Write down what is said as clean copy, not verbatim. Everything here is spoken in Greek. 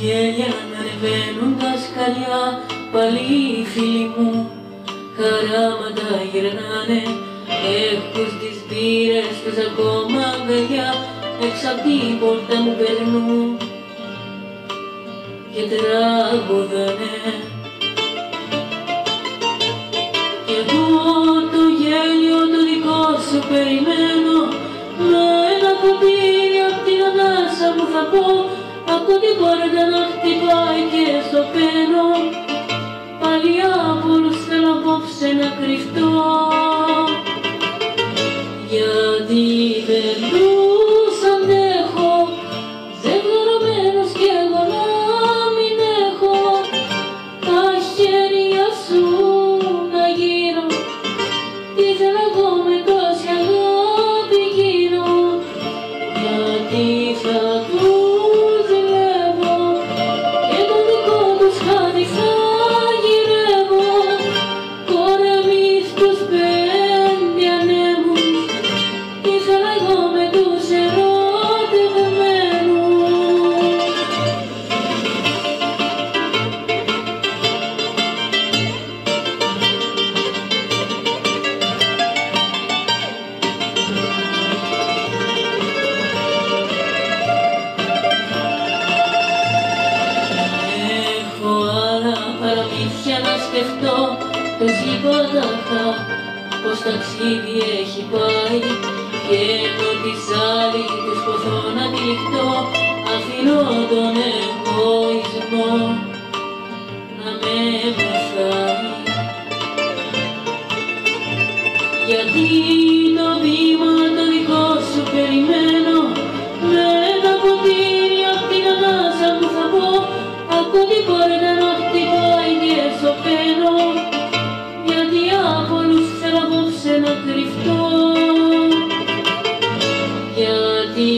γέλια να ανεβαίνουν τα σκαλιά, πάλι οι φίλοι μου χαράματα γυρνάνε. Έχουν τις μπύρες τους ακόμα αγκαλιά, έξω απ' την πόρτα μου περνούν και τραγουδάνε. Κι εγώ το γέλιο το δικό σου περιμένω, με ένα ποτήρι απ' την ανάσα μου θα πω. Ακούω την πόρτα να χτυπάει και στο πένω, πάλι από όλους θέλω απόψε να κρυφτώ. Γιατί περνούς αντέχω, ζευγαρωμένος κι εγώ να μην έχω τα χέρια σου να γύρω. Τι θέλω εγώ με τόση αγάπη γύρω, γιατί θα τους ζηλεύω και το δικό τους χάδι θα γυρεύω. Κορεμί στους 5 ανέμους, τι θέλω εγώ με τους ερωτευμένους. Έχω άλλα παραμύθια να σκεφτώ, τους λιποτάχα πως ταξίδι έχει πάει, και ενώ τις άλλοι τους ποθώ να τυλιχτώ, αφήνω τον εγωισμό να με μεθάει. Γιατί το βήμα το δικό σου περιμένω, με ένα ποτήρι απ' την ανάσα μου θα πω. Ακούω την πόρτα να χτυπάει και σωπαίνω, γιατί από όλους θέλω απόψε να κρυφτώ. Γιατί